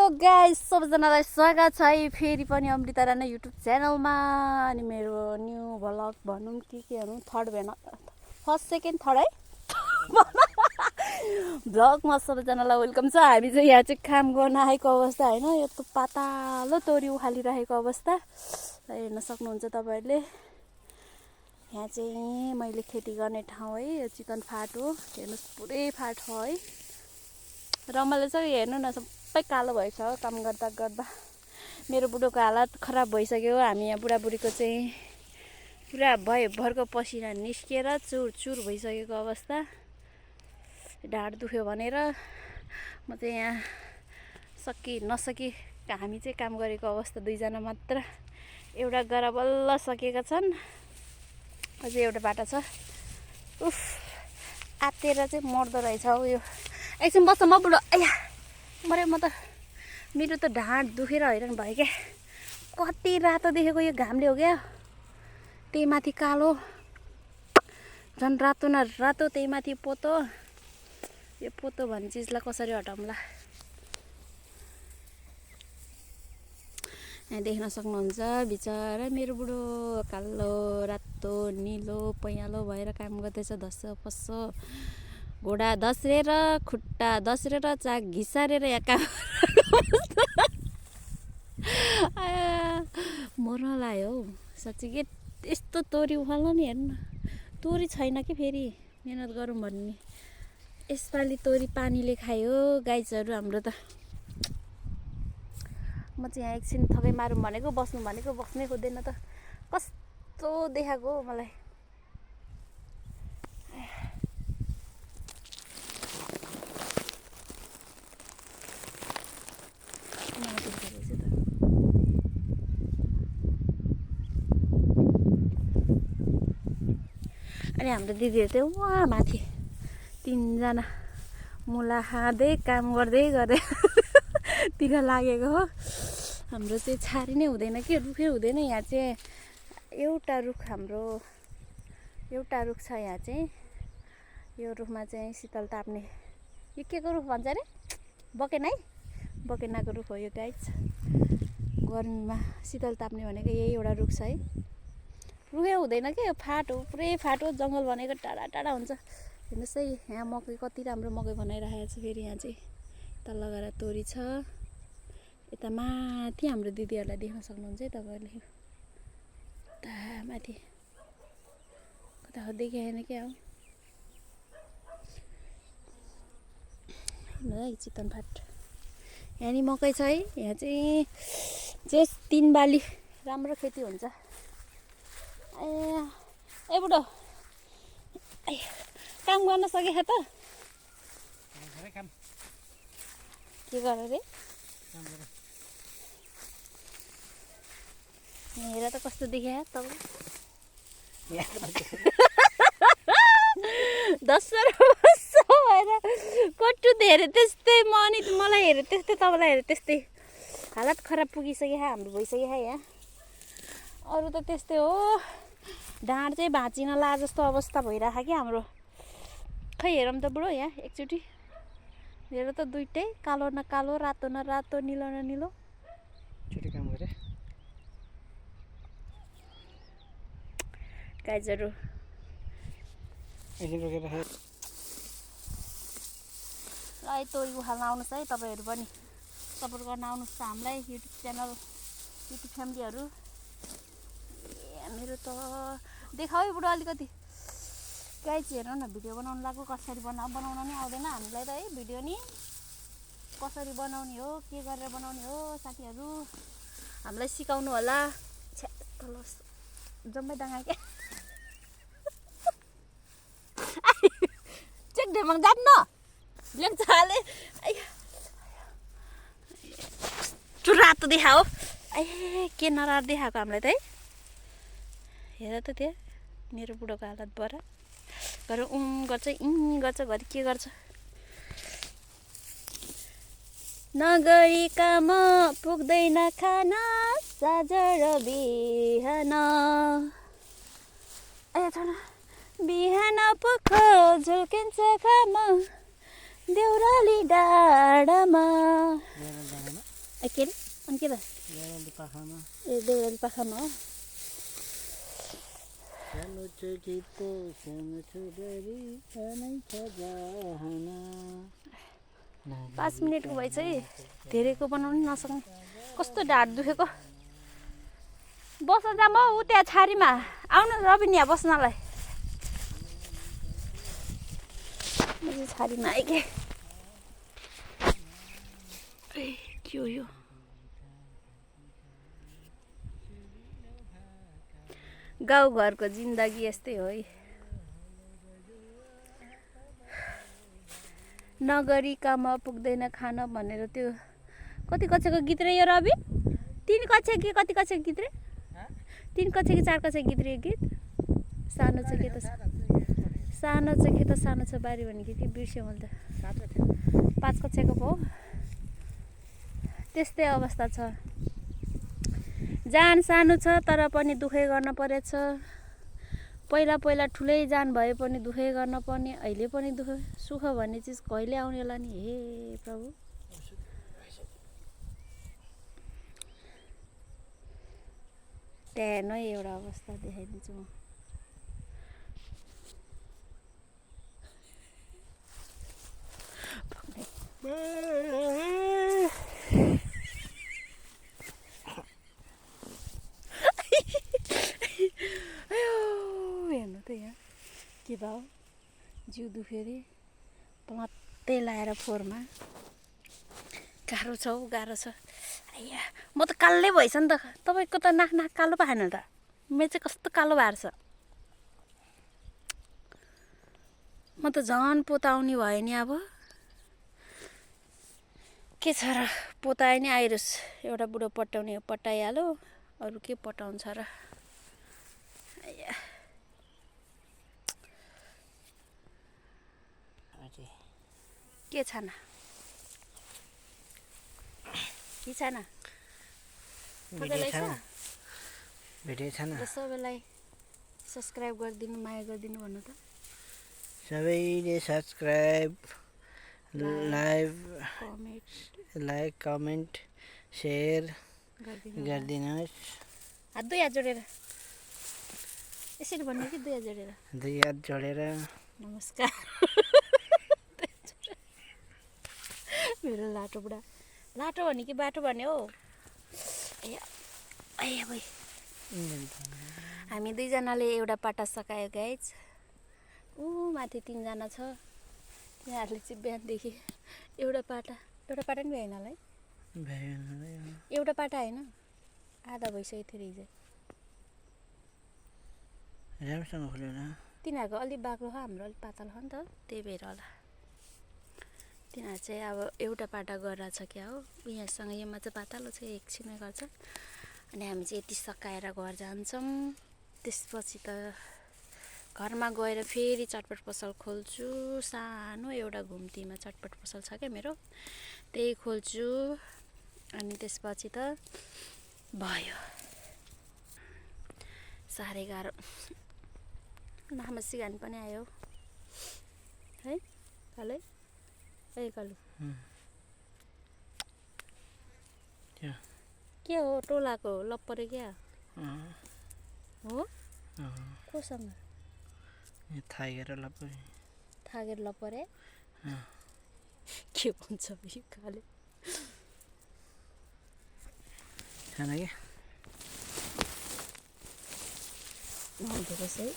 Hello guys, सबैजनालाई स्वागत छ है फेरि पनि अमृता राणा युट्युब च्यानलमा। अनि मेरो न्यू भ्लग भनौँ के भनौँ, थर्ड भएन, फर्स्ट सेकेन्ड थर्ड है भ्लगमा सबैजनालाई वेलकम छ। हामी चाहिँ यहाँ चाहिँ काम गर्न आएको अवस्था होइन, यो त पातालो तोरी उखालिरहेको अवस्था हेर्न सक्नुहुन्छ तपाईँहरूले। यहाँ चाहिँ मैले खेती गर्ने ठाउँ है, यो चिकन फाट हो, हेर्नुहोस् पुरै फाट हो है। रमाले चाहिँ हेर्नु न सबै कालो भएको छ काम गर्दा गर्दा। मेरो बुढोको हालत खराब भइसक्यो। हामी यहाँ बुढाबुढीको चाहिँ पुरा भरको पसिना निस्किएर चुर भइसकेको अवस्था। ढाड दुख्यो भनेर म चाहिँ यहाँ नसकी हामी चाहिँ काम गरेको अवस्था दुईजना मात्र। एउटा गरा बल्ल सकेका छन्, अझै एउटा बाटा छ। उफ, आतेर चाहिँ मर्दो रहेछ हौ यो। एकछिन बस्छ म बुढो। आया मरे म त, मेरो त ढाड दुखेर हैरान भयो क्या। कति रातो देखेको यो घामले हो क्या। त्यही माथि कालो, झन् रातो न रातो, त्यही माथि पोतो। यो पोतो भन्ने चिजलाई कसरी हटाउँला। यहाँ देख्न सक्नुहुन्छ बिचरा मेरो बुढो कालो रातो निलो पहेँलो भएर काम गर्दैछ। धस्सो पस्सो घोडा दस्रेर खुट्टा दस्रेर चाक घिसारेर यहाँ काम मर्न लाग्यो हौ साँच्ची के। यस्तो तोरी उखाल्नु नि, हेर्नु न, तोरी छैन कि फेरि मिहिनेत गरौँ भन्ने। यसपालि तोरी पानीले खायो गाइजहरू हाम्रो त। म चाहिँ यहाँ एकछिन थकै मारौँ भनेको, बस्नु भनेको बस्नै खोज्दैन त। कस्तो देखाएको हो मलाई। अनि हाम्रो दिदीहरू चाहिँ उहाँ माथि तिनजना मुला खाँदै काम गर्दै तिर लागेको हो। हाम्रो चाहिँ छारी नै हुँदैन कि, रुखै हुँदैन। यहाँ चाहिँ एउटा रुख, हाम्रो एउटा रुख छ यहाँ चाहिँ। यो रुखमा चाहिँ शीतल ताप्ने, यो के को रुख भन्छ अरे, बकेना है, बकेनाको रुख हो यो गाइज। गर्मीमा शीतल ताप्ने भनेको यही एउटा रुख छ है। रुखै हुँदैन कि, यो फाट हो, पुरै फाट हो। जङ्गल भनेको टाढा टाढा हुन्छ। हेर्नुहोस् है, यहाँ मकै कति राम्रो मकै बनाइरहेको छ। फेरि यहाँ चाहिँ यता लगाएर तोरी छ। यता माथि हाम्रो दिदीहरूलाई देख्न सक्नुहुन्छ है तपाईँहरूले। यता माथि कता देखाएन क्या हो। है चिकन फाट, यहाँ नि मकै छ है। यहाँ चाहिँ 3 बाली राम्रो खेती हुन्छ। ए बुढो काम गर्न सकेछ त? के गर रे? हेर त कस्तो देखिया तपाईँ। दसर भएर कट्टु हेरे त्यस्तै, म अनि मलाई हेरे त्यस्तै, तपाईँलाई हेरे त्यस्तै। हालत खराब पुगिसक्यो हाम्रो, भइसक्यो यहाँ। अरू त त्यस्तै हो, ढाड चाहिँ भाँचिन ला जस्तो अवस्था भइरहेको क्या हाम्रो। खै हेरौँ त बुढो यहाँ एकचोटि, हेर त दुइटै कालो न कालो, रातो न रातो, निलो न निलो। काम गरे गाइजहरू। ल तोरी उखाल्न आउनुहोस् है तपाईँहरू पनि, सपोर्ट गर्न आउनुहोस् त हामीलाई, युट्युब च्यानल, युट्युब फ्यामिलीहरू। मेरो त देखाऊ है बुढो अलिकति। गाइज हेर्नु न, भिडियो बनाउनु लाग्यो, कसरी बनाउन नि आउँदैन हामीलाई त है। भिडियो नि कसरी बनाउने हो, के गरेर बनाउने हो, साथीहरू हामीलाई सिकाउनु होला। जम्मै डाँगा क्या चेक ढेमाङ जान्न लेप्चाले। रातो देखाओ, के नरार देखाएको हामीलाई त है। हेर त त्यहाँ मेरो बुढोको हालत बर घर गर्छ, गर्छ, घरि के गर्छ। नगरी काम पुग्दैन खाना साँझ र बिहान। बिहान पुख झुल्किन्छ घाम देउराली डाँडामा। के अरे अनि के त देउराली पाखामा ए देउराली पाखामा हो सानो छु गीत सानो छु बरी सानै छ जहाना 5 मिनेटको भएछ है धेरैको बनाउनु नसक्ने कस्तो ढाड दुखेको बस्न जाम हौ उ त्यहाँ छारीमा आउनु रबिन यहाँ बस्नलाई म चाहिँ छारीमा आएँ के हो यो गाउँघरको जिन्दगी यस्तै हो है नगरी काम पुग्दैन खान भनेर त्यो कति कक्षाको गीत रे यो रवि 3 कक्षा कि कति कक्षा गीत रे 3 कक्षा कि 4 कक्षा गीत रे गीत सानो छ के त सानो छ के त सानो छ बारी भनेको के बिर्स्यो मैले त 5 कक्षाको पो त्यस्तै अवस्था छ जान सानो छ तर पनि दुखै गर्न परेछ पहिला पहिला ठुलै जान भए पनि दुखै गर्न पर्ने अहिले पनि दुख सुख भन्ने चिज कहिले आउने होला नि हे प्रभु त्यहाँ नै एउटा अवस्था देखाइदिन्छु म हेर्नु त यहाँ के भयो जिउ दुख्यो अरे प्लत्तै लाएर फोहोरमा गाह्रो छ हौ गाह्रो छ आइया म त कालै भएछ नि त तपाईँको त नाक कालो भएन त मेरो चाहिँ कस्तो कालो भएर छ म त झन् पोताउने भयो नि अब के छ र पोताए नि आइरोस् एउटा बुढो पट्याउने पट्याइहाल्यो अरू के पटाउँछ र आइया के छाना के छाना भिडियो छ न सबैलाई सब्सक्राइब गरिदिनु माया गरिदिनु भन्नु त सबैले सब्सक्राइब लाइक कमेन्ट सेयर गरिदिनुहोस् हात दुई हात जोडेर यसरी भन्नु कि दुई हात जोडेर नमस्कार मेरो लाटो बुढा लाटो भने कि बाटो भने हो भाइ हामी दुईजनाले एउटा पाटा सकायो गाइज ऊ माथि 3 जना छ तिनीहरूले चाहिँ बिहानदेखि एउटा पाटा नि भएन होला है एउटा पाटा होइन आधा भइसक्यो थियो हिजो राम्रोसँग खोल्यो न तिनीहरूको अलिक बाक्लो छ हाम्रो अलिक पातलो छ नि त त्यही भएर होला तिनीहरू चाहिँ अब एउटा पाटा गरेर छ क्या हो यहाँसँग योमा चाहिँ पातलो छ एकछिनमै गर्छ अनि हामी चाहिँ यति सकाएर घर जान्छौँ त्यसपछि त घरमा गएर फेरि चटपट पसल खोल्छु सानो एउटा घुम्तीमा चटपट पसल छ क्या मेरो त्यही खोल्छु अनि त्यसपछि त भयो साह्रै गाह्रो नाममा सिगान पनि आयो है कालै ए कालु के हो टोलाको लप्परे क्या हो कोसँग थागेर लप्परे के भन्छ यो काले नहुँदो रहेछ है